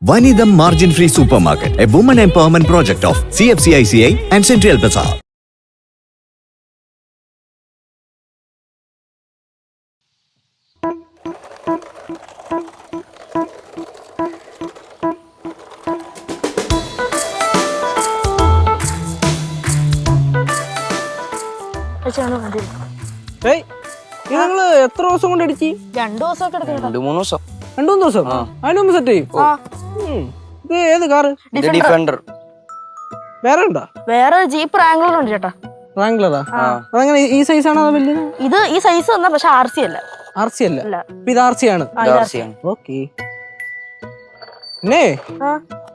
Vanidam Margin Free Supermarket, a woman empowerment project of CFCICI and Central Bazaar. നിങ്ങള് എത്ര ദിവസം കൊണ്ട് അടിച്ച്? 2 ദിവസമൊക്കെ എടുക്കും. 2-3 ദിവസം. 2-3 ദിവസം അതിന് മുമ്പ് സെറ്റ് ചെയ്യും. ഇത് ഏത് കാറ്? ഡിഫൻഡർ. വേറെ ഉണ്ടോ? വേറെ ജീപ്പ് റാംഗ്ലർ ഉണ്ട് ചേട്ടാ. റാംഗ്ലറാ? അതങ്ങനെ ഈ സൈസ് ആണോ അതോ വലുത്? ഇത് ഈ സൈസ് തന്നെ, പക്ഷെ RC അല്ല. RC അല്ല. ഇത് RC ആണ്. ഓക്കെ. പിന്നെ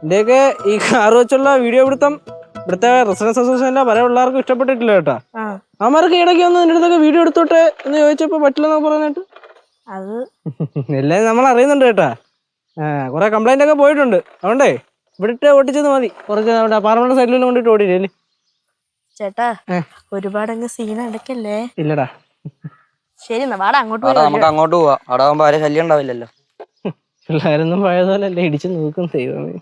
ഇന്റെയൊക്കെ ഈ കാറ് വെച്ചുള്ള വീഡിയോ പിടുത്തം ഇവിടുത്തെ റെസിഡൻസ് അസോസിയേഷനിലെ പല പിള്ളേർക്കും ഇഷ്ടപ്പെട്ടിട്ടില്ല കേട്ടാ. അവന്മാർക്ക് ഇടയ്ക്ക് വന്ന് നിന്റെ അടുത്തൊക്കെ വീഡിയോ എടുത്തോട്ടെ എന്ന് ചോദിച്ചപ്പോ പറ്റില്ലെന്നൊക്കെ പറഞ്ഞിട്ട് അത് എല്ലാരും നമ്മൾ അറിയുന്നുണ്ട് കേട്ടാ. കുറെ കംപ്ലൈന്റ് ഒക്കെ പോയിട്ടുണ്ട്. അതുകൊണ്ടേ ഇവിടെ ഓട്ടിച്ചത് മതി. കുറച്ച് പാർലമെന്റ് സൈഡിലും കൊണ്ടിട്ട് ഓടിയില്ലേ ചേട്ടാ. ഒരുപാട് അങ്ങ് സീന അടക്കല്ലേ. ഇല്ലടാ. ശരി എന്നാ വാടാ അങ്ങോട്ട് നമുക്ക് അങ്ങോട്ട് പോവാം. അവിടെ ആകുമ്പോ ആരും ശല്യം ഉണ്ടാവില്ലല്ലോ. പിള്ളേരൊന്നും പഴയതുപോലെ അല്ലേ ഇടിച്ച് നോക്കും ദൈവമേ.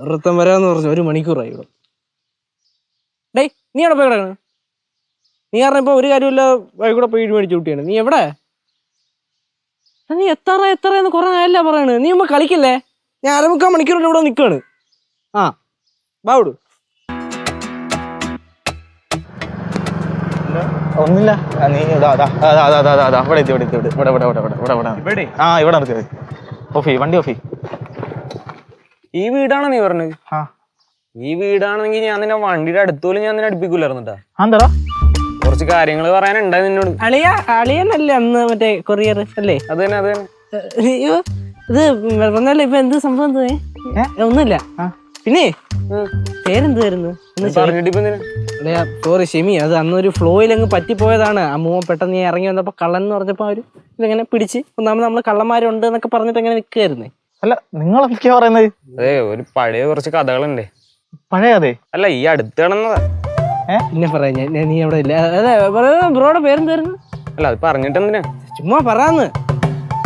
വൃത്തം വരാന്ന് പറഞ്ഞു 1 മണിക്കൂറായി ഇവിടെ. ഡേയ് നീ എവിടെ പോയി കിടക്കണ? നീ കാരണം ഇപ്പൊ ഒരു കാര്യമില്ല വഴികൂടെ പോയി മേടിച്ചു കൂട്ടിയാണ്. നീ എവിടെ? നീ എത്ര കുറെ ആയല്ല പറയണ്. നീ മുമ്പ് കളിക്കില്ലേ? ഞാൻ 1/4 മണിക്കൂറിന്റെ ഇവിടെ നിൽക്കാണ്. ബാവിടു. ഒന്നില്ല. നീ ഇവിടെ നിർത്തി. ഓഫി വണ്ടി ഓഫി. ഈ വീടാണോ നീ പറഞ്ഞത്? ഈ വീടാണെങ്കിൽ ഞാൻ നിന്നെ വണ്ടിയുടെ അടുത്തോലും ഞാൻ നിന്നെ അടുപ്പിക്കൂലായിരുന്നുട്ടാ. എന്താ കുറച്ച് കാര്യങ്ങൾ പറയാനുണ്ടായി നിന്നോട്. അളിയനല്ലേ അന്ന് മറ്റേ കൊറിയർ അല്ലേ? അത് തന്നെ. ഇത് പറഞ്ഞല്ലേ ഇപ്പൊ എന്ത് സംഭവം? ഒന്നുമില്ല. പിന്നെ പേരെന്തുവായിരുന്നു? സോറി ഷെമി, അത് അന്നൊരു ഫ്ലോയിൽ അങ്ങ് പറ്റിപ്പോയതാണ്. അമ്മൂമ്മ പെട്ടെന്ന് ഇറങ്ങി വന്നപ്പോ കള്ളൻ എന്ന് പറഞ്ഞപ്പോ അവര് ഇതെങ്ങനെ പിടിച്ച് ഒന്നാമത് നമ്മള് കള്ളന്മാരുണ്ട് എന്നൊക്കെ പറഞ്ഞിട്ട് അങ്ങനെ നിൽക്കുകയായിരുന്നേ. അല്ല നിങ്ങളൊക്കെ പറയുന്നത് അതെ, ഒരു പഴയ കുറച്ച് കഥകളുണ്ടേ. പഴയ കഥ അല്ല, ഈ അടുത്ത് കിടന്നതാ. പിന്നെ പറയാ നീ അവിടെ ഇല്ല. അതെ ബ്രോയുടെ പേരെന്തായിരുന്നു? അല്ല അത് പറഞ്ഞിട്ട് എന്തിനാ, ചുമ്മാ പറയാന്ന്.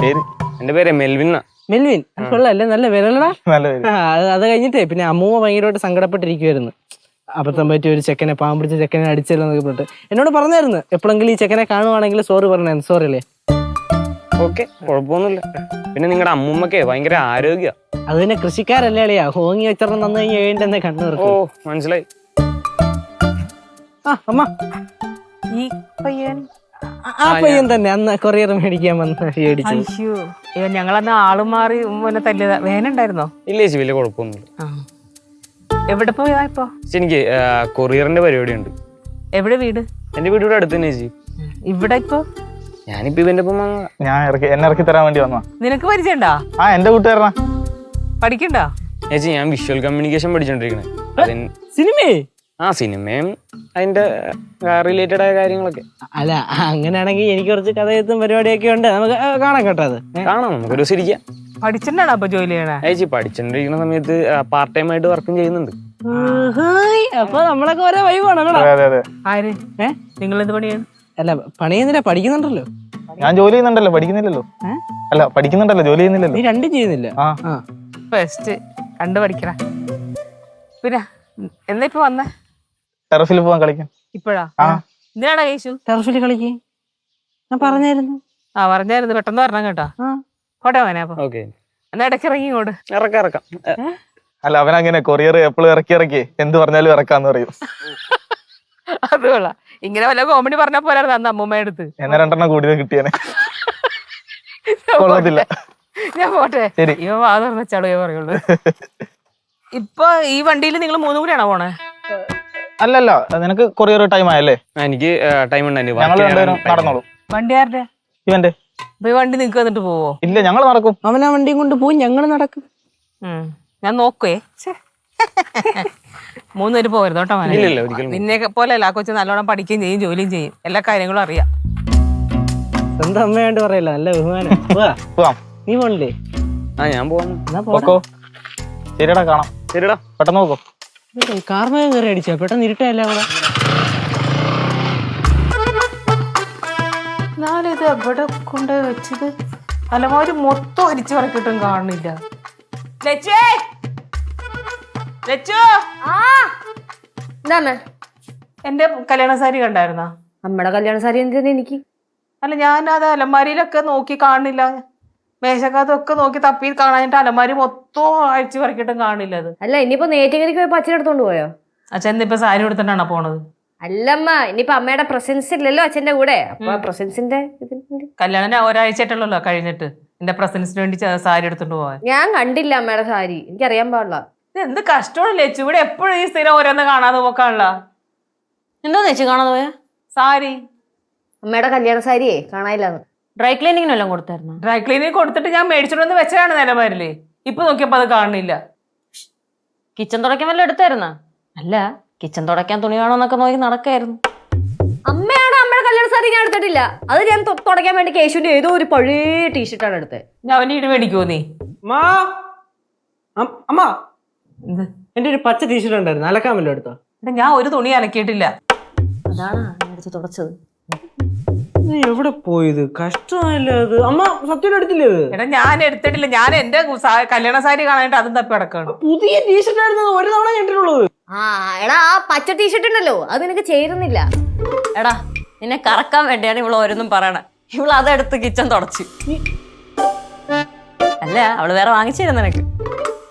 പേര് എന്റെ പേര് മെൽവിൻ. മെൽവിൻ കൊള്ളല്ലേ, നല്ല പേരല്ലടാ. നല്ല പേര്. അത് കഴിഞ്ഞിട്ടേ പിന്നെ അമ്മൂമ്മ ഭയങ്കരമായിട്ട് സങ്കടപ്പെട്ടിരിക്കുവായിരുന്നു. അബദ്ധം പറ്റിയ ഒരു ചെക്കനെ, പാവം പിടിച്ച ചെക്കനെ അടിച്ചല്ലോ എന്നൊക്കെ പറഞ്ഞിട്ട് എന്നോട് പറഞ്ഞായിരുന്നു എപ്പോഴെങ്കിലും ഈ ചെക്കനെ കാണുവാണെങ്കിൽ സോറി പറഞ്ഞേ. സോറി അല്ലേ? ഓക്കെ, കുഴപ്പമൊന്നുമില്ല. പിന്നെ നിങ്ങളുടെ അമ്മൂമ്മക്കേ ഭയങ്കര ആരോഗ്യ. അത് പിന്നെ കൃഷിക്കാരല്ലേ അളിയാ, ഹോങ്ങി വെച്ചെണ്ണം നന്നു കഴിഞ്ഞ് എന്നെ കണ്ണു ഓ മനസ്സിലായി. അമ്മ ഈ പയ്യൻ ആ പയ്യൻ തന്നെ അന്ന് കൊറിയർ മേടിക്കാൻ വന്ന് മേടിച്ചു. അയ്യോ ഞങ്ങളന്ന് ആള് മാറി മുന്നേ തല്ലിയതാ. വേനുണ്ടായിരുന്നോ? ഇല്ല ചേച്ചി, വലിയ കുഴപ്പമൊന്നുമില്ല. എവിടെ പോയതാ ഇപ്പൊ? എനിക്ക് കൊറിയറിന്റെ പരിപാടി ഉണ്ട്. എവിടെ വീട്? എന്റെ വീട് ഇവിടെ അടുത്ത് തന്നെ ചേച്ചി. ഇവിടെ ഇപ്പൊ ഞാനിപ്പോ ഇവന്റെ ഒപ്പം ഞാൻ എന്നെ ഇറക്കി തരാൻ വേണ്ടി വന്നാ. നിനക്ക് പരിചയണ്ടാ? എന്റെ കൂട്ടുകാരനാ. പഠിക്കണ്ടാ? ചേച്ചി ഞാൻ വിഷ്വൽ കമ്മ്യൂണിക്കേഷൻ പഠിച്ചോണ്ടിരിക്കണേ. സിനിമയെ? സിനിമയും അതിന്റെ റിലേറ്റഡ് ആയ കാര്യങ്ങളൊക്കെ. അല്ല അങ്ങനെയാണെങ്കിൽ എനിക്ക് കുറച്ച് കഥയെത്തും പരിപാടിയൊക്കെ ഉണ്ട്. നമുക്ക് കാണാൻ കേട്ടോ. അത് കാണാം, നമുക്കൊരു ശരിക്കാം. പഠിച്ചിട്ടാണോ അപ്പൊ ജോലി ചെയ്യണേ? ചേച്ചി പഠിച്ചോണ്ടിരിക്കുന്ന സമയത്ത് പാർട്ട് ടൈം ആയിട്ട് വർക്കും ചെയ്യുന്നുണ്ട്. അപ്പൊ നമ്മളൊക്കെ ഒരേ വൈബാണ്. ആര്? നിങ്ങൾ എന്ത് പണിയാണ്? അല്ല പണിയുന്നില്ല, പഠിക്കുന്നുണ്ടല്ലോ. ഞാൻ ജോലി ചെയ്യുന്നുണ്ടല്ലോ, പഠിക്കുന്നില്ലല്ലോ. അല്ല പഠിക്കുന്നുണ്ടല്ലോ, ജോലി ചെയ്യുന്നില്ലല്ലോ. നീ രണ്ടും ചെയ്യുന്നില്ല. ബെസ്റ്റ്, കണ്ടു പഠിക്കണ. പിന്നെ എന്നാ ഇപ്പൊ വന്നേ? ടെറസിൽ പോവാൻ കളിക്കാൻ. ഇപ്പഴാ? എന്തിനാടാ കഴിച്ചു? ടെറസിൽ കളിക്ക് ഞാൻ പറഞ്ഞായിരുന്നു. പറഞ്ഞായിരുന്നു, പെട്ടെന്ന് പറഞ്ഞ കേട്ടാ. കോട്ടെ മോനെ. അപ്പൊ എന്നാ ഇടയ്ക്ക് ഇറങ്ങി ഇങ്ങോട്ട്. ഇറക്കാം. അല്ല അവനങ്ങനെ കൊറിയർ എപ്പോഴും ഇറക്കി എന്ത് പറഞ്ഞാലും ഇറക്കാന്ന് പറയും. അത് കൊള്ളാം. ഇങ്ങനെ വല്ല കോമഡി പറഞ്ഞാ പോരായിരുന്നു അന്ന് അമ്മൂമ്മയുടെ അടുത്ത്. എന്നെ 2 കൂടി കിട്ടിയാനെ. കൊള്ളത്തില്ല. ഞാൻ പോട്ടെ. ശരി. ഇവ വാ തുറന്നച്ചാളോ പറയുള്ളൂ. ഇപ്പൊ ഈ വണ്ടിയിൽ നിങ്ങൾ 3 കൂടിയാണോ പോണേ? അല്ലല്ല, നിനക്ക് കൊറിയർ ടൈം ആയല്ലേ? എനിക്ക് ടൈം ഉണ്ടായിരുന്നു. ഞങ്ങൾ രണ്ടുപേരും നടന്നോളൂ. വണ്ടി ആരുടെ? ഇവന്റെ. ഈ വണ്ടി നിങ്ങക്ക് വന്നിട്ട് പോവോ? ഇല്ല, ഞങ്ങൾ നടക്കും. അവനാ വണ്ടിയും കൊണ്ട് പോയി, ഞങ്ങൾ നടക്കും. ഞാൻ നോക്കുവേ. 3 പേര് പോകരുത് കേട്ടോ മോനെ. ഇല്ല ഒരിക്കലും. നിന്നെ പോലെ അല്ല, കൊച്ചു നല്ലോണം പഠിക്കുകയും ചെയ്യും, ജോലിയും ചെയ്യും, എല്ലാ കാര്യങ്ങളും അറിയാം. സ്വന്തം അമ്മയായിട്ട് പറയല്ല, നല്ല ബഹുമാനം. പോവാം. നീ പോണില്ലേ? ഞാൻ പോവാം. പോക്കോ. ശരിടാ, കാണാം. ശരിടാ, പെട്ടെന്ന് നോക്കോ. കാർമേഘം കയറി അടിച്ചാ പെട്ടെന്ന് ഇരുട്ടല്ല അവിടെ. ഞാനിത് എവിടെ കൊണ്ട് വെച്ചത്? അലമാരി മൊത്തം അരിച്ചു പറക്കിട്ടും കാണുന്നില്ല. ലച്ചുവേ, ലച്ചു, എന്താണ് എന്റെ കല്യാണ സാരി കണ്ടായിരുന്നാ? നമ്മുടെ കല്യാണ സാരി എന്തിനാ എനിക്ക്? അല്ല, ഞാൻ അത് അലമാരിയിലൊക്കെ നോക്കി കാണുന്നില്ല. മേശക്കകത്തൊക്കെ നോക്കി തപ്പി കാണാനിട്ട് അലമാരി മൊത്തം അഴിച്ചു പറിക്കിട്ടും കാണില്ല അത്. അല്ല ഇനിയിപ്പോ നേറ്റിക്കരിക്ക് പോയി അച്ഛൻ എടുത്തോണ്ട് പോയോ? അച്ഛൻ ഇപ്പൊ സാരി എടുത്തിട്ടാണോ പോണത്? അല്ലമ്മ, ഇനിയിപ്പോ അമ്മയുടെ പ്രസൻസ് ഇല്ലല്ലോ അച്ഛന്റെ കൂടെ. അപ്പൊ പ്രസൻസിന്റെ കല്യാണം ഒരാഴ്ചയായിട്ടുള്ളല്ലോ കഴിഞ്ഞിട്ട്. എന്റെ പ്രസൻസിന് വേണ്ടി സാരി എടുത്തോണ്ട് പോവാൻ. ഞാൻ കണ്ടില്ല അമ്മയുടെ സാരി, എനിക്കറിയാൻ പാടില്ല. ഇത് എന്ത് കഷ്ടമാണല്ലേ ചേച്ചി, ഇവിടെ എപ്പോഴും ഈ സ്ഥിരം ഓരോന്ന് കാണാതെ പോക്കാണല്ല. എന്തോ ചേച്ചി കാണാതെ പോയാ? സാരി അമ്മയുടെ കല്യാണ സാരിയെ കാണാനില്ലാന്ന്. ഡ്രൈ ക്ലീനിങ്ങിനെല്ലാം കൊടുത്തായിരുന്നു. ഡ്രൈ ക്ലീനിങ് കൊടുത്തിട്ട് ഞാൻ മേടിച്ചോണ്ട് വെച്ചതാണ് നിലമാരില്ലേ. ഇപ്പൊ നോക്കിയപ്പോ അത് കാണുന്നില്ല. കിച്ചൺ തുടയ്ക്കാൻ വല്ലതും എടുത്തായിരുന്ന? അല്ല, കിച്ചൺ തുടയ്ക്കാൻ തുണി വേണോന്നൊക്കെ നോക്കി നടക്കായിരുന്നു. അമ്മയാണ് അമ്മയുടെ കല്യാണ സാരി ഞാൻ എടുത്തിട്ടില്ല. അത് ഞാൻ തുടയ്ക്കാൻ വേണ്ടി കേശുവിന്റെ ഏതോ ഒരു പഴയ ടീഷർട്ടാണ് എടുത്തത്. ഞാൻ അവന്റെ ഇട് മേടിക്കുവോ നീ? അമ്മ, എന്ത്? എന്റെ ഒരു പച്ച ടീഷർട്ട് ഉണ്ടായിരുന്നു, അലക്കാൻ വല്ലതും എടുത്തോ? എടാ, ഞാൻ ഒരു തുണി അലക്കിയിട്ടില്ല. അതാണ് എടുത്ത് തുടച്ചത്. എവിടെ പോയത്? കഷ്ടമായില്ല അത്. അമ്മ സത്യം എടുത്തില്ലേ അത്? എടാ, ഞാൻ എടുത്തിട്ടില്ല. ഞാൻ എന്റെ കല്യാണ സാരി കാണാനായിട്ട് അതും തപ്പി കിടക്കാണ്. പുതിയ ടീഷർട്ട് ആയിരുന്നു, ഒരു തവണ കണ്ടിട്ടുള്ളത്. ആ എടാ, ആ പച്ച ടീഷർട്ട് ഉണ്ടല്ലോ, അത് നിനക്ക് ചേരുന്നില്ല. എടാ, നിന്നെ കറക്കാൻ വേണ്ടിയാണ് ഇവള് ഓരോന്നും പറയണേ. ഇവള് അതെടുത്ത് കിച്ചൺ തുടച്ചു. അല്ല, അവള് വേറെ വാങ്ങിച്ചിരുന്നു നിനക്ക്.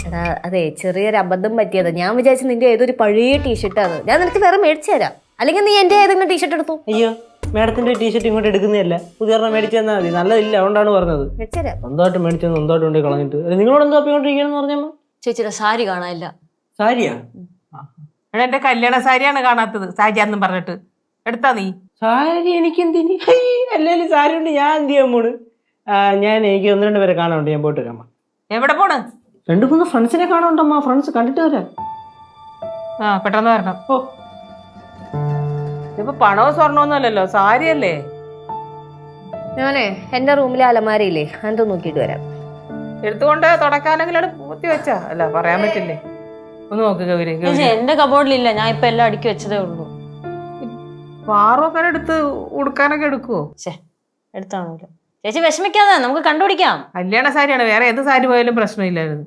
എടാ അതെ, ചെറിയൊരു അബദ്ധം പറ്റിയത്. ഞാൻ വിചാരിച്ചു നിന്റെ ഏതൊരു പഴയ ടീഷർട്ടാണ്. ഞാൻ നിനക്ക് വേറെ മേടിച്ചു തരാം. അല്ലെങ്കിൽ നീ എന്റെ ഏതെങ്കിലും ടീഷർട്ട് എടുത്തു. അയ്യോ, മേഡത്തിന്റെ ടീഷർട്ട് ഇങ്ങോട്ട് എടുക്കുന്നതല്ല, പുതിയ മേടിച്ചു തന്നാൽ മതി. നല്ലതില്ല, അതുകൊണ്ടാണ് പറഞ്ഞത്. മേടിച്ചു തരാം. സ്വന്തമായിട്ട് മേടിച്ചത് സ്വന്തമായിട്ട് കൊണ്ട് കളഞ്ഞിട്ട് നിങ്ങളോട് എന്താ തപ്പിക്കൊണ്ടിരിക്കണെന്ന് പറഞ്ഞമ്മ? ചേച്ചിയുടെ സാരി കാണാനില്ല. സാരിയാ? എടാ, എന്റെ കല്യാണ സാരിയാണ് കാണാത്തത്. സാരിയാന്നും പറഞ്ഞിട്ട് എടുത്താ നീ? സാരി എനിക്ക് എന്തിന്? അല്ലേലും സാരി കൊണ്ട് ഞാൻ എന്ത് ചെയ്യാൻ പോണ്? എനിക്ക് 1-2 പേരെ കാണാനുണ്ട്, ഞാൻ പോയിട്ട് വരാം. എവിടെ പോണ്? 2-3 ഫ്രണ്ട്സിനെ കാണാനുണ്ടമ്മ. ഫ്രണ്ട്സ് കണ്ടിട്ട് വരാം. ആ, പെട്ടെന്ന് വരണം. ഓ, ഇതിപ്പോ പണവും സ്വർണ്ണമൊന്നും അല്ലല്ലോ, സാരിയല്ലേ? ഞാനേ എന്റെ റൂമിലെ അലമാരയില്ലേ, അതിന്റെ നോക്കിയിട്ട് വരാം. എടുത്തുകൊണ്ട് തുടക്കാനെങ്കിലും അവിടെ പൂത്തി വെച്ചാ. അല്ല, പറയാൻ പറ്റില്ലേ? ഒന്ന് നോക്ക് ഗൗരി. ചേച്ചി, എന്റെ കബോർഡിലില്ല. ഞാൻ ഇപ്പൊ എല്ലാം അടുക്കി വെച്ചതേ ഉള്ളൂ. പാറൊക്കെ എടുത്ത് ഉടുക്കാനൊക്കെ എടുക്കുവോ? എടുത്താണല്ലോ. ചേച്ചി വിഷമിക്കാതെ, നമുക്ക് കണ്ടുപിടിക്കാം. കല്യാണ സാരിയാണ്, വേറെ ഏത് സാരി പോയാലും പ്രശ്നമില്ലായിരുന്നു.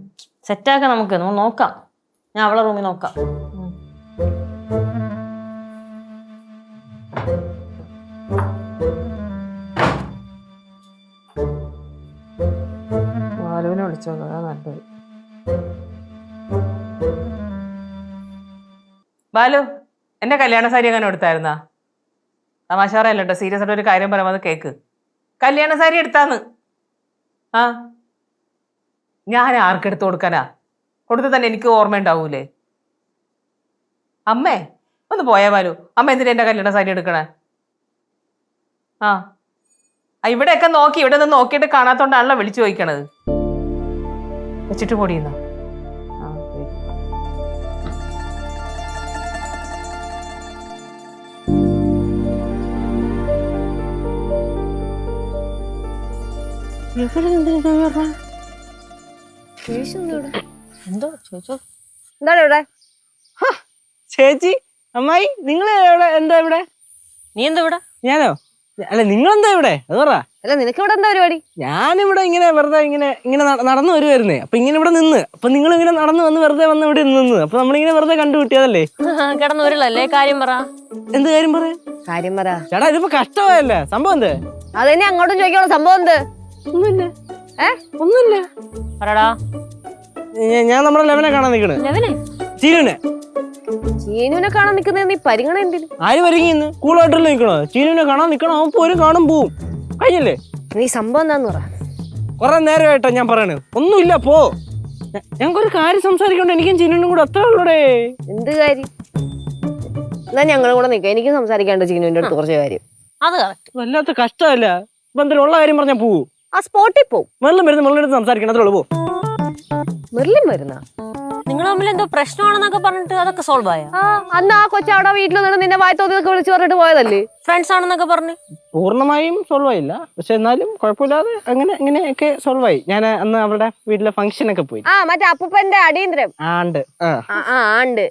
സെറ്റാക്കാം, നമുക്ക് നോക്കാം. ഞാൻ അവളെ റൂമിൽ നോക്കാം. ബാലുവിനെ വിളിച്ചോ, അതാ നല്ലത്. ബാലു, എന്റെ കല്യാണ സാരി അങ്ങനെ എടുത്തായിരുന്നാ? തമാശ പറയല്ലോ കേട്ടോ, സീരിയസ് ആയിട്ട് ഒരു കാര്യം പറയുമ്പോൾ അത് കേക്ക്. കല്യാണ സാരി എടുത്താന്ന്. ആ, ഞാൻ ആർക്കെടുത്ത് കൊടുക്കാനാ? കൊടുത്ത് തന്നെ എനിക്ക് ഓർമ്മ ഉണ്ടാവൂലേ? അമ്മേ ഒന്ന് പോയാ ബാലു. അമ്മ എന്തിനാ എന്റെ കല്യാണ സാരി എടുക്കണേ? ആ, ഇവിടെയൊക്കെ നോക്കി, ഇവിടെ നിന്ന് നോക്കിയിട്ട് കാണാത്തോണ്ടാണല്ലോ വിളിച്ചു ചോദിക്കണത്. വെച്ചിട്ട് പൊടിയുന്ന എന്തോ ചോദിച്ചോ? എന്താണ് ഇവിടെ? ചേച്ചി, അമ്മായി, നിങ്ങൾ എന്താ ഇവിടെ? നീ എന്താ ഇവിടെ? ഞാനോ? അല്ല, നിങ്ങളെന്താ ഇവിടെ? അത് പറ. അല്ല നിനക്ക് ഇവിടെ എന്താ പരിപാടി? ഞാനിവിടെ ഇങ്ങനെ വെറുതെ ഇങ്ങനെ നടന്നു വരുമായിരുന്നേ. അപ്പൊ ഇങ്ങനെ ഇവിടെ നിന്ന്, അപ്പൊ നിങ്ങൾ ഇങ്ങനെ നടന്നു വന്ന് വെറുതെ വന്ന് ഇവിടെ നിന്ന്, അപ്പൊ നമ്മളിങ്ങനെ വെറുതെ കണ്ടുപിട്ടിയതല്ലേ. കിടന്നു വരില്ലല്ലേ? കാര്യം പറ. എന്ത് കാര്യം പറയാ? കാര്യം പറ. ചേട്ടാ, ഇതിപ്പോ കഷ്ടമായല്ലേ സംഭവം? എന്ത്? അതെന്നെ അങ്ങോട്ടും ചോദിക്കാനുള്ള സംഭവം എന്ത്? ഒന്നുമില്ല. ഒന്നുമില്ല. പറടാ. ഞാൻ നമ്മുടെ ലെവനെ കാണാൻ നിക്കണ്. ചീനുനെ. ചീനുവിനെ കാണാൻ നിക്കുന്ന നീ പരിഗണന എന്തിന്? ആര് പരിങ്ങിന്ന്? കൂളായിട്ടല്ലേ നിക്കണോ? ചീനുവിനെ കാണാൻ നിക്കണം. അവൻ പോരും, കാണും, പോവും. കഴിഞ്ഞല്ലേ? നീ സംഭവം എന്താന്ന് പറ. കൊറേ നേരമായിട്ടാ ഞാൻ പറയണത്. ഒന്നുമില്ല, പോ. ഞങ്ങൾക്കൊരു കാര്യം സംസാരിക്കണ്ട. എനിക്കും ചീനുവിനും കൂടെ അത്ര ഉള്ളൂടെ. എന്ത് കാര്യം? എന്നാ ഞങ്ങളും കൂടെ നിൽക്കാം. എനിക്ക് സംസാരിക്കാണ്ട് ചീനുവിന്റെ അടുത്ത് കുറച്ച് കാര്യം. അത് കറക്റ്റ്. വല്ലാത്ത കഷ്ടമല്ല. ഇപ്പൊ എന്തെങ്കിലും ഉള്ള കാര്യം പറഞ്ഞാ പോവൂ. ആ സ്പോട്ടിൽ പോവും. മെല്ലും വരുന്ന മെല്ലെടുത്ത് സംസാരിക്കണം, അത്രേ ഉള്ളൂ. പോ. മെർലിൻ വരുന്ന നിങ്ങൾ തമ്മിൽ എന്തോ പ്രശ്നമാണെന്നൊക്കെ പറഞ്ഞിട്ട് അതൊക്കെ സോൾവ് ആയ? ആ അന്ന് ആ കൊച്ചവിടെ വീട്ടിൽ നിന്ന് നിന്നെ വായത്തോന്നൊക്കെ വിളിച്ചു പറഞ്ഞിട്ട് പോയതല്ലേ? ഫ്രണ്ട്സ് ആണെന്നൊക്കെ പറഞ്ഞു. പൂർണ്ണമായും സോൾവ് ആയില്ല, പക്ഷെ എന്നാലും കുഴപ്പമില്ലാതെ അങ്ങനെയൊക്കെ സോൾവ് ആയി. ഞാൻ അന്ന് അവളുടെ വീട്ടിലെ ഫംഗ്ഷനൊക്കെ പോയി. ആ മറ്റേ അപ്പൂപ്പന്റെ അടിയന്തരം ആണ്ട് ആണ്ട്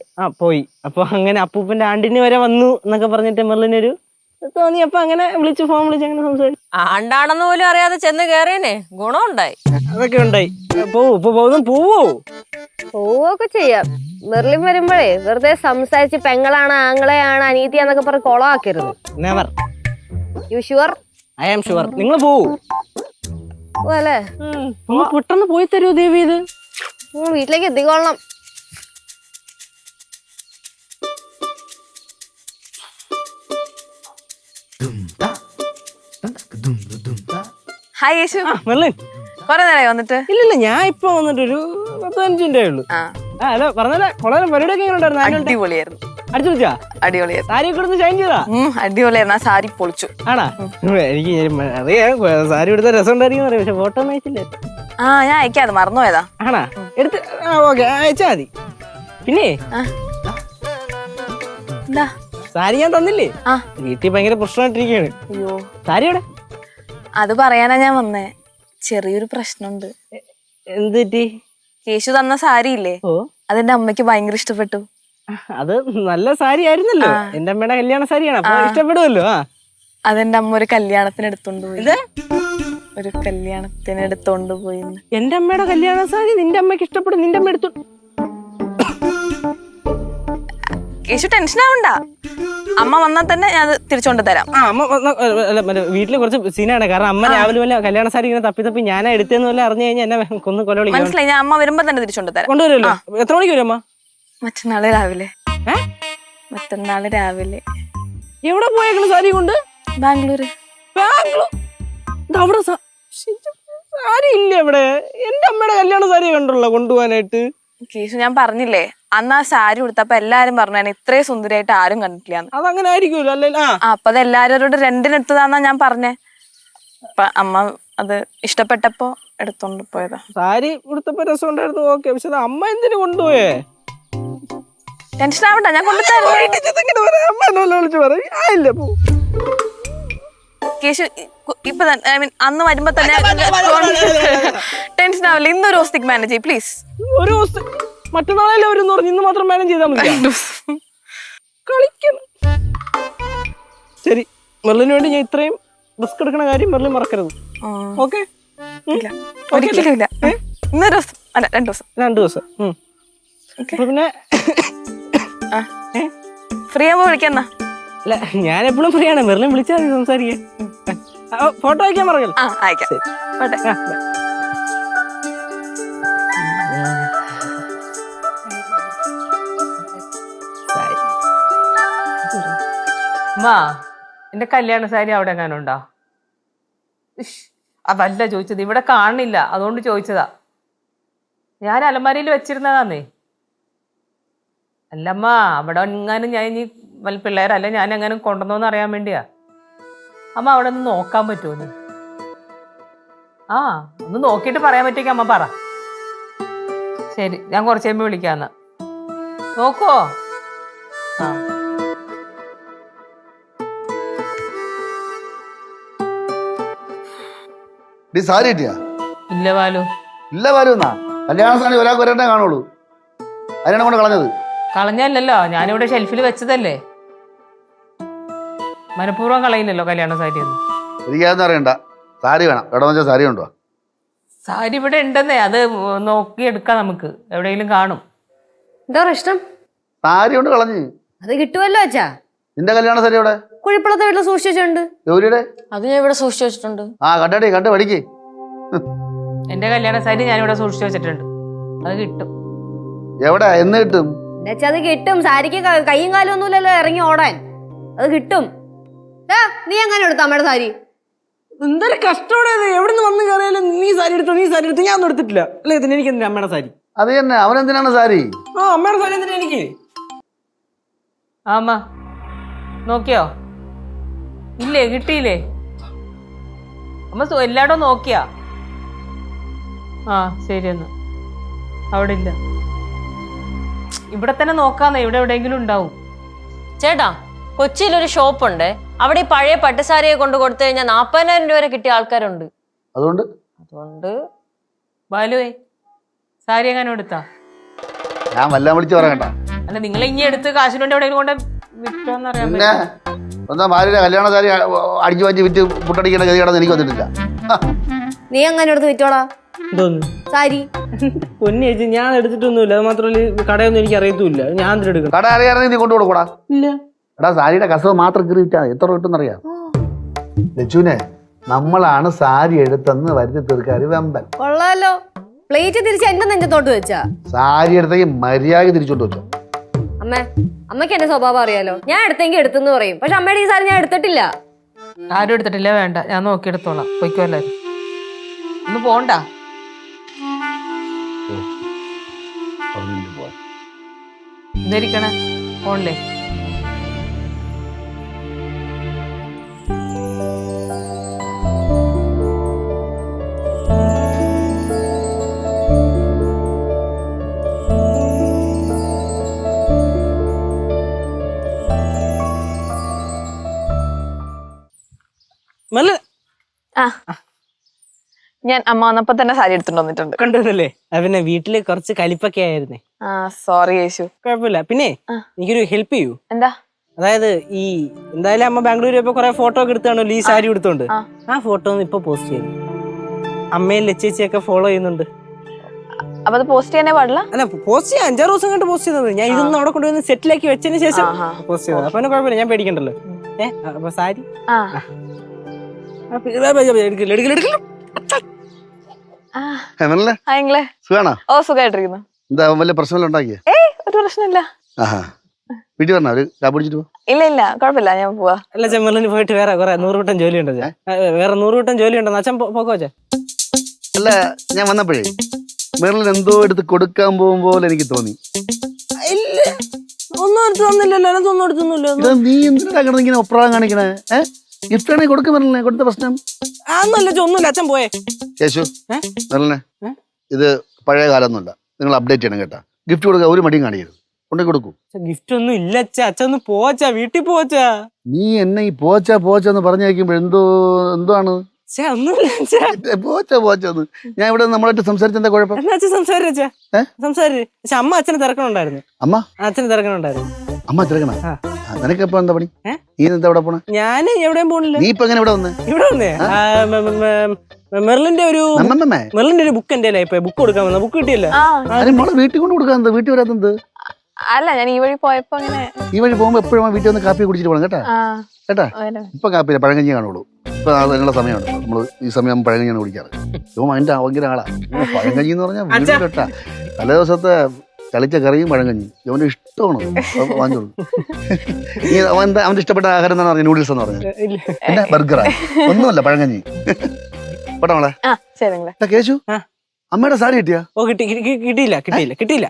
പോയി. അപ്പൊ അങ്ങനെ അപ്പൂപ്പന്റെ ആണ്ടിന് വരെ വന്നു എന്നൊക്കെ പറഞ്ഞിട്ട് മെർലിനൊരു തോന്നിയപ്പോ അങ്ങനെ ഫോൺ വിളിച്ച് അങ്ങനെ സംസാരിച്ചു. ആണ്ടാണെന്ന് പോലും അറിയാതെ ചെന്ന് കേറിയനെ ഗുണമുണ്ടായി. അതൊക്കെ ഉണ്ടായി. പോവോ പോവൊക്കെ ചെയ്യാം. മെർലിൻ വരുമ്പോഴേ വെറുതെ സംസാരിച്ച് പെങ്ങളാണ് ആങ്ങളെയാണ് അനീതിയാന്നൊക്കെ പറഞ്ഞ് കൊളമാക്കരുത്. Never. You sure? I am sure. നിങ്ങൾ പോവൂ അല്ലേ? പെട്ടെന്ന് പോയി തരൂ ദേവി. ഇത് വീട്ടിലേക്ക് എത്തിക്കൊള്ളണം. ഹായ് യേശു, മെർലിൻ. കൊറേ നേരമായി വന്നിട്ട്? ഇല്ലില്ല, ഞാൻ ഇപ്പൊ വന്നിട്ട് ഒരു 15 മിനിറ്റേ ഉള്ളൂ. അല്ല പറഞ്ഞല്ലേ, കൊള്ളാം. പരിപാടിയൊക്കെ എങ്ങനെ ഉണ്ടായിരുന്നു? അടിപൊളിയായിരുന്നു. അടിച്ചു വിളിച്ചാ? അടിപൊളിയായിരുന്നു. സാരി ഒക്കെ എടുത്ത് ഷൈൻ ചെയ്താ? അടിപൊളിയായിരുന്നു. ആ സാരി പൊളിച്ചു. ആണാ? എനിക്ക് അറിയാം സാരി എടുത്ത രസം ഉണ്ടായിരിക്കും അറിയാം, പക്ഷെ ഫോട്ടോ ഒന്നും അയച്ചില്ലേ. ഞാൻ അയക്കാതെ മറന്നുപോയതാ. ആണാ? എടുത്ത് ഓക്കെ അയച്ചാ മതി. പിന്നെ എന്താ സാരി ഞാൻ തന്നില്ലേ? വീട്ടിൽ ഭയങ്കര പ്രശ്നമായിട്ടിരിക്കുകയാണ്. അയ്യോ, സാരി എവിടെ? അത് പറയാനാ ഞാൻ വന്നേ. ചെറിയൊരു പ്രശ്നമുണ്ട്. എന്ത് പറ്റി? കേശു തന്ന സാരി ഇല്ലേ, അതെന്റെ അമ്മയ്ക്ക് ഭയങ്കര ഇഷ്ടപ്പെട്ടു. അത് നല്ല സാരി ആയിരുന്നല്ലോ. എന്റെ അമ്മയുടെ കല്യാണ സാരിയാണ്, അപ്പൊ ഇഷ്ടപ്പെടുമല്ലോ. അതെന്റെ അമ്മ ഒരു കല്യാണത്തിന് എടുത്തോണ്ട് പോയി. ഒരു കല്യാണത്തിന് എടുത്തോണ്ട് പോയി. എന്റെ അമ്മയുടെ കല്യാണ സാരി നിന്റെ അമ്മയ്ക്ക് ഇഷ്ടപ്പെടും? നിന്റെ അമ്മ എടുത്തു. കേശു ടെൻഷൻ ആവണ്ട, അമ്മ വന്നാൽ തന്നെ ഞാൻ അത് തിരിച്ചോണ്ട് തരാം. വീട്ടില് കുറച്ച് സീനാണ്. കാരണം അമ്മ രാവിലെ വല്ല കല്യാണ സാരി ഇങ്ങനെ തപ്പി ഞാനാ എടുത്തേന്ന് വല്ല അറിഞ്ഞു കഴിഞ്ഞാൽ എന്നെ കൊന്ന് കൊല വിളിക്കും. മനസ്സിലായി, ഞാൻ അമ്മ വരുമ്പോ തന്നെ തിരിച്ചോണ്ട് തരാം. കൊണ്ടുവരുമല്ലോ. എത്ര മണിക്ക് വരും അമ്മ? മറ്റന്നാള് രാവിലെ. മറ്റന്നാള് രാവിലെ. എവിടെ പോയേക്കണ സാരി കൊണ്ട്? ബാംഗ്ലൂര്. അവിടെ സാരി ഇല്ല ഇവിടെ. എന്റെ അമ്മയുടെ കല്യാണ സാരി കണ്ടുള്ള കൊണ്ടുപോകാനായിട്ട്. കേശു, ഞാൻ പറഞ്ഞില്ലേ അന്ന് ആ സാരി ഉടുത്തപ്പോ എല്ലാരും പറഞ്ഞു ഇത്രയും സുന്ദരിയായിട്ട് ആരും കണ്ടിട്ടില്ല. അതങ്ങനെ ആയിരിക്കുമല്ലോ അല്ലേ? അപ്പൊ അത് എല്ലാരോട് രണ്ടിനെടുത്തതാന്നാ ഞാൻ പറഞ്ഞേ. അപ്പൊ അമ്മ അത് ഇഷ്ടപ്പെട്ടപ്പോ എടുത്തോണ്ട് പോയതാ. സാരി ഉടുത്തപ്പോ രസം ഉണ്ടായിരുന്നു, ഓക്കെ. പക്ഷെ അമ്മ എന്തിനു കൊണ്ടുപോയേ? ടെൻഷൻ ആവണ്ട, ഞാൻ കൊണ്ടുതരാം. കേശു ഇപ്പൊ അന്ന് വരുമ്പോ തന്നെ ടെൻഷൻ ആവില്ല. ഇന്നൊരു ദിവസത്തേക്ക് മാനേജ് ചെയ്യ് പ്ലീസ്. ഒരു ദിവസം മറ്റന്നാളല്ലേ അവരെന്ന് പറഞ്ഞു, ഇന്ന് മാത്രം മാനേജ് ചെയ്താൽ മതി. കളിക്കണം. ശരി, മെർലിന് വേണ്ടി ഞാൻ ഇത്രയും റിസ്ക് എടുക്കണ കാര്യം മെർലിൻ മറക്കരുത്. ഓക്കെ? ഒരിക്കലും ഇല്ല. ഇന്നൊരു ദിവസം അല്ല, 2 ദിവസം. 2 ദിവസം. പിന്നെ ഫ്രീ ആകുമ്പോ വിളിക്കാന്നാ. അല്ല, ഞാൻ എപ്പോഴും ഫ്രീ ആണ്. മെർലിൻ വിളിച്ചാൽ മതി, സംസാരിക്കേ. ഫോട്ടോ അയക്കാൻ പറഞ്ഞല്ലോ. അയക്കാം. എന്റെ കല്യാണ സാരി അവിടെ എങ്ങാനുണ്ടോ? അതല്ല ചോദിച്ചത്, ഇവിടെ കാണില്ല, അതുകൊണ്ട് ചോദിച്ചതാ. ഞാൻ അലമാരയിൽ വെച്ചിരുന്നതാന്നേ. അല്ലമ്മ, അവിടെ എങ്ങാനും ഞാൻ ഇനി വല്ല പിള്ളേരല്ല ഞാൻ എങ്ങാനും കൊണ്ടുവന്നോന്ന് അറിയാൻ വേണ്ടിയാ. അമ്മ അവിടെ ഒന്ന് നോക്കാൻ പറ്റുമോ? ഒന്ന് നോക്കിയിട്ട് പറയാൻ പറ്റുമെങ്കിൽ അമ്മ പറ. ശരി, ഞാൻ കുറച്ച് കഴിയുമ്പോൾ വിളിക്കാന്ന്. നോക്കുവോ? സാരി കിട്ടിയാ? ഇല്ല ബാലു. ഇല്ല ബാലു എന്നാ? കല്യാണ സാരി ഒരാൾക്ക് ഒരെണ്ണേ കാണുള്ളൂ, അതിനാണ് കൊണ്ട് കളഞ്ഞത്. കളഞ്ഞല്ലോ, ഞാനിവിടെ ഷെൽഫിൽ വെച്ചതല്ലേ. മനഃപൂർവ്വം കളയില്ലല്ലോ കല്യാണ സാരി ഒന്നും. എനിക്കതൊന്നും അറിയണ്ട. സാരി വേണം. എവിടെ വെച്ചാൽ സാരി ഉണ്ടോ? സാരി ഇവിടെ ഉണ്ടെന്നേ, അത് നോക്കി എടുക്കാം നമുക്ക്. എവിടെയെങ്കിലും കാണും. എന്താ പ്രശ്നം? സാരി കൊണ്ട് കളഞ്ഞ്. അത് കിട്ടുമല്ലോ അച്ഛാ. നിന്റെ കല്യാണ സാരി എവിടെ? കുഴിപ്പുളത്തെ വീട്ടിൽ സൂക്ഷിച്ചിട്ടുണ്ട്. ഗൗരിയുടെ? അത് ഞാൻ ഇവിടെ സൂക്ഷിച്ചു വെച്ചിട്ടുണ്ട്. കണ്ടേ, കണ്ട് പഠിക്കേ. എന്റെ കല്യാണ സാരി ഞാനിവിടെ സൂക്ഷിച്ചു വെച്ചിട്ടുണ്ട്. അത് കിട്ടും. എവിടെ? എന്ന് കിട്ടും? എന്നുവെച്ചാ അത് കിട്ടും. സാരിക്ക് കയ്യും കാലും ഒന്നുമില്ലല്ലോ ഇറങ്ങി ഓടാൻ. അത് കിട്ടും. നീ എങ്ങനെ എടുത്ത അമ്മയുടെ സാരി? എന്തൊരു കഷ്ടോടെ. എവിടെ നിന്ന് വന്ന് കയറിയാലും നീ സാരി എടുത്തോ, നീ സാരി എടുത്തു. ഞാൻ ഒന്നും എടുത്തിട്ടില്ല. അല്ലേ, ഇതിന് എനിക്ക് എന്തിനാ അമ്മയുടെ സാരി? അത് തന്നെ, അവനെന്തിനാണ് സാരി? അമ്മയുടെ സാരി എന്തിനാ എനിക്ക്? അമ്മ നോക്കിയോ? ഇല്ലേ, കിട്ടിയില്ലേ? അമ്മ എല്ലായിടും നോക്കിയാ? ശരി എന്നാ. അവിടെ ഇല്ല. ഇവിടെ തന്നെ നോക്കാന്നേ, ഇവിടെ എവിടെയെങ്കിലും ഉണ്ടാവും. ചേട്ടാ, കൊച്ചിയിൽ ഒരു ഷോപ്പ് ഉണ്ട്. അവിടെ ഈ പഴയ പട്ടുസാരിയെ കൊണ്ട് കൊടുത്തു കഴിഞ്ഞാൽ 40,000 രൂപ വരെ കിട്ടിയ ആൾക്കാരുണ്ട്. അതുകൊണ്ട് ബാലുവേ, സാരി എങ്ങനെ എടുത്താ? ഞാൻ വല്ല വിളിച്ചു പറയണ്ട. അല്ല, നിങ്ങൾ ഇനി എടുത്ത് കാശിന് വേണ്ടി എവിടെയെങ്കിലും കൊണ്ട് വിറ്റോന്നറിയാൻ. പിന്നെ എന്താ ഭാര്യയുടെ കല്യാണ സാരി അടിച്ചു മാറ്റി വിറ്റ് പുട്ടടിക്കേണ്ട ഗതികേടൊന്നും എനിക്ക് വന്നിട്ടില്ല. നീ അങ്ങനെ എടുത്ത് വിറ്റോടാ എന്തോന്ന് സാരി. പൊന്നി ചേച്ചി ഞാൻ എടുത്തിട്ടൊന്നുമില്ല. അത് മാത്രമല്ല കടയൊന്നും എനിക്ക് അറിയത്തുമില്ല. ഞാൻ എന്തിനാ എടുക്കണം? കട അറിയാതെ നീ കൊണ്ടുകൊടുക്കൂടാ. ഇല്ല. എടാ സാരിയുടെ കസവ് മാത്രം കീറി വിറ്റാ എത്ര കിട്ടുന്നറിയാം? ലച്ചുവിനെ നമ്മളാണ് സാരി എടുത്തെന്ന് വരുത്തി തീർക്കാറ് വെമ്പൻ. കൊള്ളാലോ. പ്ലേറ്റ് തിരിച്ച് എന്റെ നെഞ്ചത്തോട്ട് വെച്ചാ. സാരി എടുത്തേക്ക് മര്യാദ തിരിച്ചോട്ട് വെച്ചോ. അമ്മയ്ക്ക് എന്റെ സ്വഭാവം അറിയാലോ. ഞാൻ എടുത്തെങ്കിൽ എടുത്തെന്ന് പറയും. പക്ഷെ അമ്മയുടെ ഈ സാരി ഞാൻ എടുത്തിട്ടില്ല. ആരും എടുത്തിട്ടില്ല, വേണ്ട, ഞാൻ നോക്കിയെടുത്തോളാം. പൊയ്ക്കോ എല്ലാവരും. ഒന്ന് പോണ്ട. ധരിക്കണേ ഫോണിലേ. നല്ല ഞാൻ അമ്മ വന്നപ്പോ തന്നെ സാരി എടുത്തിട്ട് വന്നിട്ടുണ്ട്. കണ്ടല്ലേ? പിന്നെ വീട്ടില് കുറച്ച് കലിപ്പൊക്കെ ആയിരുന്നേ. സോറി യേശു. കുഴപ്പമില്ല. പിന്നെ എനിക്കൊരു ഹെൽപ്പ് ചെയ്യൂ. എന്താ? അതായത് ഈ എന്തായാലും അമ്മ ബാംഗ്ലൂർ പോയപ്പോ കുറെ ഫോട്ടോ ഒക്കെ എടുത്താണല്ലോ ഈ സാരി എടുത്തോണ്ട്. ആ ഫോട്ടോ ഒന്ന് ഇപ്പൊ പോസ്റ്റ് ചെയ്തു. അമ്മയും ലച്ചേച്ചിയൊക്കെ ഫോളോ ചെയ്യുന്നുണ്ട്. അപ്പൊ അത് പോസ്റ്റ് ചെയ്യാനേ പാടില്ല? അല്ല, പോസ്റ്റ് ചെയ്യാൻ 5-6 ദിവസം കണ്ട് പോസ്റ്റ് ചെയ്തത്. ഞാൻ ഇതൊന്നും അവിടെ കൊണ്ടുവന്ന് സെറ്റിലാക്കി വെച്ചതിന് ശേഷം പോസ്റ്റ് ചെയ്തത്. അപ്പൊ കുഴപ്പമില്ല, ഞാൻ പേടിക്കണ്ടല്ലോ. അപ്പൊ സാരി സുഖാണോ? ഓ സുഖമായിട്ടിരിക്കുന്നു. എന്താ വലിയ പ്രശ്നം ഉണ്ടാക്കിയ? ഒരു പ്രശ്നമില്ല. വീട്ടിൽ പറഞ്ഞ ഒരു കാപ്പ് പിടിച്ചിട്ട് പോ. ഇല്ല ഇല്ല കുഴപ്പമില്ല, ഞാൻ പോവാ. അല്ല ചെമ്മലിന് പോയിട്ട് വേറെ കുറെ 100 വട്ടം ജോലി ഉണ്ടോ? വേറെ 100 വട്ടം ജോലി ഉണ്ടോ? അച്ഛൻ പോക്കോ? അല്ല, ഞാൻ വന്നപ്പോഴേ മെറിലിന് എന്തോ എടുത്ത് കൊടുക്കാൻ പോകുമ്പോൾ എനിക്ക് തോന്നി. ഒന്നും എടുത്ത് തന്നില്ലല്ലോ. നീ എന്തിനാ ഇങ്ങനെ ഒപ്രാളം കാണിക്കണേ? ഗിഫ്റ്റ് ആണെങ്കിൽ കൊടുക്കും മെറിലിനെ. കൊടുത്ത പ്രശ്നം ഒന്നുമില്ല. അച്ഛൻ പോയേ. ശേഷു മെറിലിനെ, ഇത് പഴയ കാലമൊന്നുമില്ല. നിങ്ങൾ അപ്ഡേറ്റ് ചെയ്യണം കേട്ടാ. ഗിഫ്റ്റ് കൊടുക്കുക ഒരു മടിയും കാണിക്കരുത്. കൊണ്ടേ കൊടുക്കൂ. ഗിഫ്റ്റ് ഒന്നും ഇല്ല അച്ഛൻ പോച്ചാ, വീട്ടിൽ പോച്ചാ. നീ എന്നെ ഈ പോച്ചെന്ന് പറഞ്ഞു വയ്ക്കുമ്പോ എന്താണ് പോച്ചെന്ന്? ഞാൻ ഇവിടെ നമ്മളായിട്ട് സംസാരിച്ച എന്താ കുഴപ്പം? അമ്മ അച്ഛനെ തിരക്കണുണ്ടായിരുന്നു. അച്ഛനെ തിരക്കണുണ്ടായിരുന്നു. അമ്മ തിരക്കണ? നിനക്കെപ്പോ എന്താ പണി? നീ എന്താ ഇവിടെ പോണ? ഞാൻ എവിടെയും പോണില്ല. നീ ഇപ്പൊ എങ്ങനെ ഇവിടെ വന്നേ? മെറിലിന്റെ ഒരു ബുക്ക് എന്റെ ബുക്ക് കൊടുക്കാൻ വന്ന. ബുക്ക് കിട്ടിയല്ല. മോളെ വീട്ടിൽ കൊണ്ട് കൊടുക്കാൻ വീട്ടിൽ വരാത്തത്? അല്ല, ഞാൻ ഈ വഴി പോയപ്പോ അങ്ങനെ. ഈ വഴി പോകുമ്പോ എപ്പോഴും വീട്ടിൽ വന്ന് കാപ്പി കുടിച്ചിട്ട് പോകണം കേട്ടാ. കേട്ടാ? ഇപ്പൊ കാപ്പിയില്ല, പഴങ്കഞ്ഞി കാണുള്ളൂ. ഇപ്പൊ അതിനുള്ള സമയമാണ്. നമ്മള് ഈ സമയം പഴങ്കഞ്ഞിയാണ് കുടിക്കാറ്. അതിന്റെ ഭയങ്കര ആളാ. പഴങ്കഞ്ഞി എന്ന് പറഞ്ഞാൽ വീട്ടിൽ കേട്ടാ തലേ ദിവസത്തെ കളിച്ച കറിയും പഴങ്കഞ്ഞി അവന്റെ ഇഷ്ടമാണ്. വാങ്ങിച്ചോളൂ. നീ അവന്റെ ഇഷ്ടപ്പെട്ട ആഹാരം എന്നാണ് പറഞ്ഞത്? നൂഡിൽസ് എന്ന് പറഞ്ഞത്? പിന്നെ ബർഗറാ? ഒന്നുമല്ല, പഴങ്കഞ്ഞി. പോട്ടെ മോളെ. കേശു, അമ്മയുടെ സാരി കിട്ടിയാ? കിട്ടിയില്ല.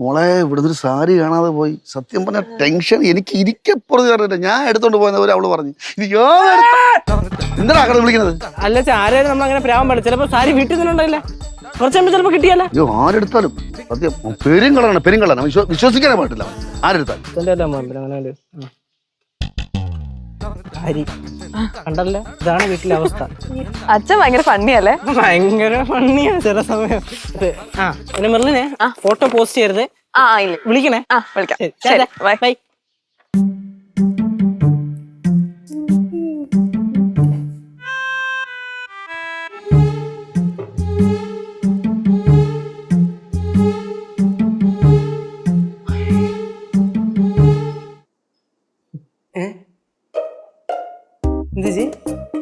മോളെ, ഇവിടുന്ന് ഒരു സാരി കാണാതെ പോയി. സത്യം പറഞ്ഞ ടെൻഷൻ എനിക്ക് ഇരിക്കപ്പുറത്ത് കയറില്ല. ഞാൻ എടുത്തോണ്ട് പോയെന്ന് അവള് പറഞ്ഞു. എന്താ വിളിക്കുന്നത്? അല്ല, ആരും നമ്മളങ്ങനെ പ്രാവം പാടില്ല. ചിലപ്പോ സാരി വീട്ടിൽ തന്നെ ഉണ്ടായില്ല. കുറച്ചാകുമ്പോ ചിലപ്പോ കിട്ടിയല്ല. അയ്യോ, ആരെടുത്താലും സത്യം പെരുങ്കളാണ്. വിശ്വസിക്കാനേ പാടില്ല ആരെടുത്താലും. കണ്ടല്ലോ, ഇതാണ് വീട്ടിലെ അവസ്ഥ. അച്ഛൻ ഭയങ്കര ഫണ്ണിയല്ലേ? ഭയങ്കര ഫണ്ണിയാ ചില സമയം. മെറിലിനെ ഫോട്ടോ പോസ്റ്റ് ചെയ്യരുത്. വിളിക്കണേ. വിളിക്കാം. ബൈ.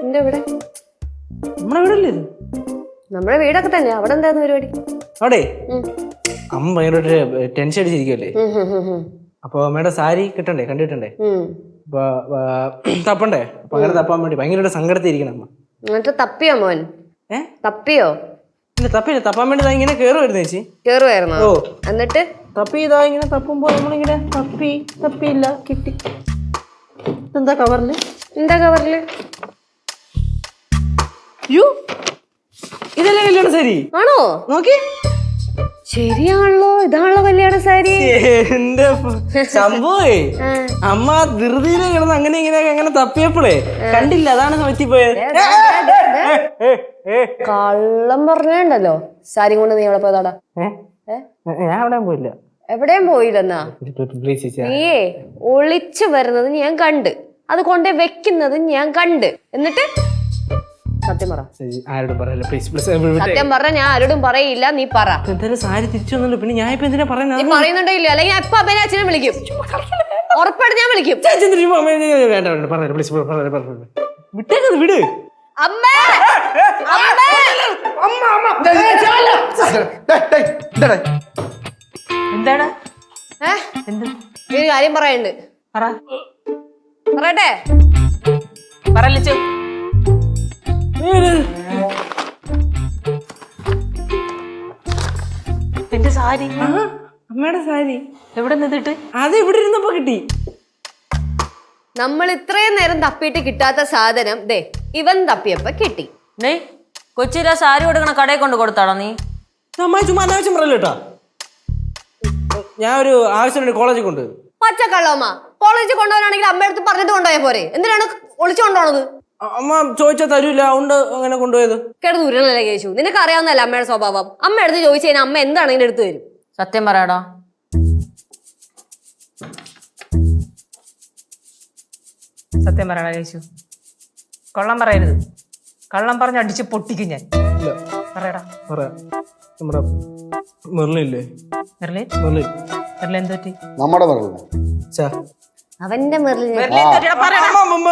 നമ്മുടെ വീടല്ലേ ഇത്? നമ്മുടെ വീടൊക്കെ തന്നെ. അവിടെ എന്തായിരുന്നു പരിപാടി? അവിടെ അമ്മ ഭയങ്കര ടെൻഷൻ അടിച്ചിരിക്കുമല്ലേ. അപ്പൊ അമ്മയുടെ സാരി കിട്ടണ്ടേ, കണ്ടിട്ടുണ്ടേ. അപ്പൊ തപ്പണ്ടേ. അപ്പൊ അങ്ങനെ തപ്പാൻ വേണ്ടി ഭയങ്കര സങ്കടത്തിരിക്കണം അമ്മ. എന്നിട്ട് തപ്പിയോ മോൻ? തപ്പിയോ? ഇല്ല, തപ്പില്ല. തപ്പാൻ വേണ്ടി ഇങ്ങനെ കേറുമായിരുന്നു ചേച്ചി. കേറുമായിരുന്നോ? ഓ, എന്നിട്ട് തപ്പി ഇതാ ഇങ്ങനെ തപ്പുമ്പോ നമ്മളിങ്ങനെ തപ്പിയില്ല, കിട്ടി. എന്താ കവറില്? ഇതല്ലേ കല്യാണ സാരി? ആണോ? നോക്കി. ശരിയാണല്ലോ, ഇതാണല്ലോ കല്യാണ സാരി. എന്റെ സംഭവേ, അമ്മ ധൃതിയില് കിടന്ന് അങ്ങനെ ഇങ്ങനെ തപ്പിയപ്പോഴേ കണ്ടില്ല. അതാണ് പറ്റിപ്പോയത്. കള്ളം പറഞ്ഞുണ്ടല്ലോ. സാരി കൊണ്ട് നീ എവിടെ പോയതാടാ? ഞാൻ എവിടെയും പോയില്ല. എവിടെയും പോയില്ലെന്നാ? നീയേ ഒളിച്ചു വരുന്നത് ഞാൻ കണ്ട്. അത് കൊണ്ടേ വെക്കുന്നത് ഞാൻ കണ്ട്. എന്നിട്ട് സത്യം പറ. ആരോടും പറയല്ല പ്ലീസ് പ്ലീസ്. സത്യം പറഞ്ഞ ഞാൻ ആരോടും പറയില്ല, നീ പറ. എന്തായാലും സാരി തിരിച്ചു വന്നല്ലോ, പിന്നെ ഞാൻ ഇപ്പൊ എന്തിനാ നീ പറയുന്നത്? പറയുന്നുണ്ടോ ഇല്ല, അല്ലെങ്കിൽ ഞാൻ ഇപ്പൊ അമ്മേനെ അച്ഛനെ വിളിക്കും, ഉറപ്പായിട്ട് ഞാൻ വിളിക്കും. വേണ്ട വേണ്ട പറയാ പ്ലീസ്, വിട്ടേക്കത് വിട്. അമ്മേ അമ്മേ എന്താണ് എന്ത് ഒരു കാര്യം പറയാനുണ്ട്. പറ പറയട്ടെ? പറയലിച്ചു. എന്റെ സാരി, അമ്മയുടെ സാരി എവിടെ നിന്നിട്ട്? അത് ഇവിടെ ഇരുന്നപ്പോ കിട്ടി. നമ്മൾ ഇത്രയും നേരം തപ്പിയിട്ട് കിട്ടാത്ത സാധനം ദേ ഇവൻ തപ്പിയപ്പോ കിട്ടി. ഡേയ് കൊച്ചിയിലെ സാരി കൊടുക്കണ കടയിൽ കൊണ്ട് കൊടുത്താടാ നീ? അമ്മായി ചുമ്മാ അനാവശ്യം പറയല്ലോ കേട്ടാ. ഞാൻ ഒരു ആവശ്യത്തിന് കോളേജിൽ കൊണ്ടുപോയി. പച്ചക്കള്ളമ്മ കോളേജിൽ കൊണ്ടുപോകാനാണെങ്കിൽ അമ്മ അടുത്ത് പറഞ്ഞിട്ട് കൊണ്ടുപോയാ പോരെ, എന്തിനാണ് ഒളിച്ചു കൊണ്ടുപോണത്? അമ്മ ചോദിച്ചാൽ തരൂല, ഉണ്ട് അങ്ങനെ കൊണ്ടുപോയത്. കിടന്ന് ഉരുളല്ലേ കേശു, നിനക്ക് അറിയാവുന്നല്ല അമ്മയുടെ സ്വഭാവം. അമ്മ അടുത്ത് ചോദിച്ചു കഴിഞ്ഞാൽ അമ്മ എന്താണെങ്കിലും എടുത്തു തരും. സത്യം പറയാടാ. സത്യം പറയണ കേശു, കള്ളം പറയരുത്. കള്ളം പറഞ്ഞ് അടിച്ച് പൊട്ടിക്കും ഞാൻ. പറയടാ. പറയാം. നമ്മുടെ മെർലില്ലേ, മെർലിൻ മെർലിൻ മെർലിൻ എന്ത് പറ്റി? നമ്മുടെ പറഞ്ഞു അവന്റെ മെറിൽ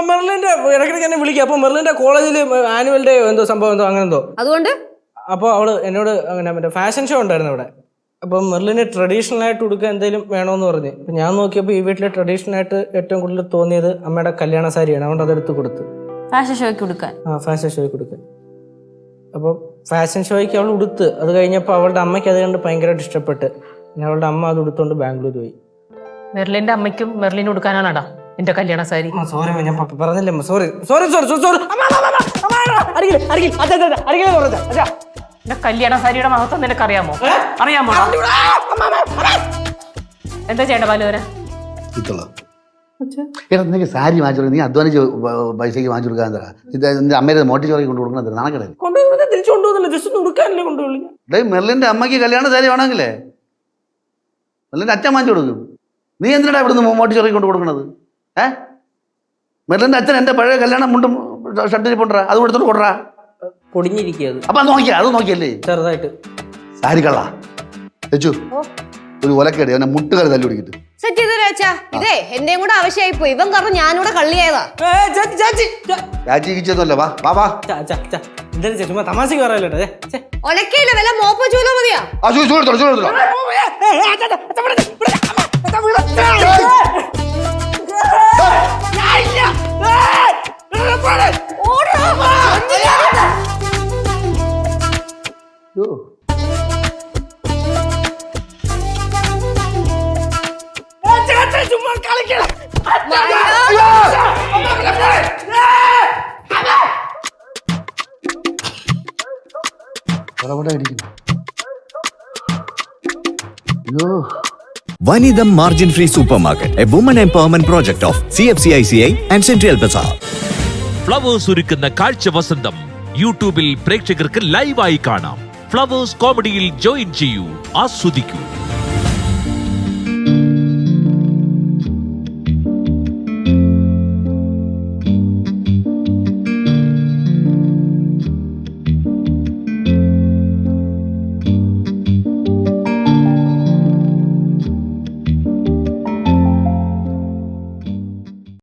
മെർലിന്റെ ഇടയ്ക്കിടയ്ക്ക് എന്നെ വിളിക്കുക. അപ്പൊ മെർലിന്റെ കോളേജിൽ ആനുവൽ ഡേ എന്തോ സംഭവം എന്തോ അങ്ങനെ എന്തോ. അതുകൊണ്ട് അപ്പോൾ അവള് എന്നോട് അങ്ങനെ മറ്റേ ഫാഷൻ ഷോ ഉണ്ടായിരുന്നു അവിടെ. അപ്പം മെർലിന് ട്രഡീഷണൽ ആയിട്ട് ഉടുക്കാൻ എന്തെങ്കിലും വേണമെന്ന് പറഞ്ഞ്. അപ്പം ഞാൻ നോക്കിയപ്പോൾ ഈ വീട്ടിൽ ട്രഡീഷണൽ ആയിട്ട് ഏറ്റവും കൂടുതൽ തോന്നിയത് അമ്മയുടെ കല്യാണ സാരിയാണ്. അതുകൊണ്ട് അതെടുത്ത് കൊടുത്തു. ഫാഷൻ ഷോയ്ക്ക് കൊടുക്കാൻ? ആ, ഫാഷൻ ഷോയ്ക്ക് കൊടുക്കാൻ. അപ്പോൾ ഫാഷൻ ഷോയ്ക്ക് അവൾ ഉടുത്ത്. അത് കഴിഞ്ഞപ്പോൾ അവളുടെ അമ്മയ്ക്ക് അത് കണ്ട് ഭയങ്കരമായിട്ട് ഇഷ്ടപ്പെട്ട്. പിന്നെ അവളുടെ അമ്മ അത് ഉടുത്തോണ്ട് ബാംഗ്ലൂർ പോയി. മെർലിന്റെ അമ്മയ്ക്കും മെർലിന് കൊടുക്കാനാണാടാ എന്റെ കല്യാണ സാരി. സോറി ഞാൻ പറഞ്ഞില്ലേ, സോറി സോറി സോറി സോറി. എന്റെ കല്യാണ സാരിയുടെ മഹത്വം നിനക്ക് അറിയാമോ? അറിയാമോ? എന്താ ചെയ്യേണ്ട ബാലുവര? എടാ നിനക്ക് സാരി വാങ്ങിച്ചു കൊടുക്കുക, നീ അധ്വാനിച്ച് പൈസക്ക് വാങ്ങിച്ചു കൊടുക്കാൻ തരാ. നിന്റെ അമ്മയുടെ മോട്ടിച്ചോറി കൊണ്ട് കൊടുക്കണത് നാണക്കടയിൽ കൊണ്ടുപോകുന്നത് തിരിച്ചു കൊണ്ടുപോകുന്നില്ല, ജസ്റ്റ് ഒന്ന് ഉടുക്കാനല്ലേ കൊണ്ടുപോകുള്ളൂ. ഡേ മെർലിന്റെ അമ്മയ്ക്ക് കല്യാണ സാരി വേണമെങ്കിലേ മെർലിന്റെ അച്ഛൻ വാങ്ങിച്ചു കൊടുക്കും. നീ എന്തിനാ ഇവിടുന്ന് മോട്ടിച്ചോറി കൊണ്ട് കൊടുക്കണത്? മെർലിന്റെ അച്ഛൻ എന്റെ പഴയ കല്യാണം മുണ്ടും ഷർട്ടിൽ കൊണ്ടുവരാ, അത് കൊടുത്തോണ്ട് കൊണ്ടുവരാ. പൊടിഞ്ഞിരിക്കുക അത്. അപ്പൊ അത് നോക്കിയല്ലേ ചെറുതായിട്ട്. സാരി കള്ള വെച്ചു ഒരു ഒലക്കേടി അവനെ മുട്ടുകാരി തല്ലി പിടിക്കിട്ട് സെറ്റ് ചെയ്തു രാച്ചാ. ഇതേ എന്റെയും കൂടെ ആവശ്യമായി പോയി. ഇവൻ കാരണം ഞാനിവിടെ കള്ളിയായതാ. രാജി കിച്ചൊന്നുമല്ല. വാ വാ വാ എന്തായാലും ചുമ്മാ തമാശക്ക് പറയല്ലോ. ഒലക്കയില്ല, വല്ല മോപ്പ ചൂലോ മതിയാ. ആ ചൂട് ചുമ്മാ കളിക്കണം. Vanidam Margin Free Supermarket, a woman empowerment project of CFCICI and Central Bazaar. Flowers ഒരുക്കുന്ന കാഴ്ച വസന്തം യൂട്യൂബിൽ പ്രേക്ഷകർക്ക് ലൈവായി കാണാം. ഫ്ലവേഴ്സ് കോമഡിയിൽ ജോയിൻ ചെയ്യൂ, ആസ്വദിക്കൂ.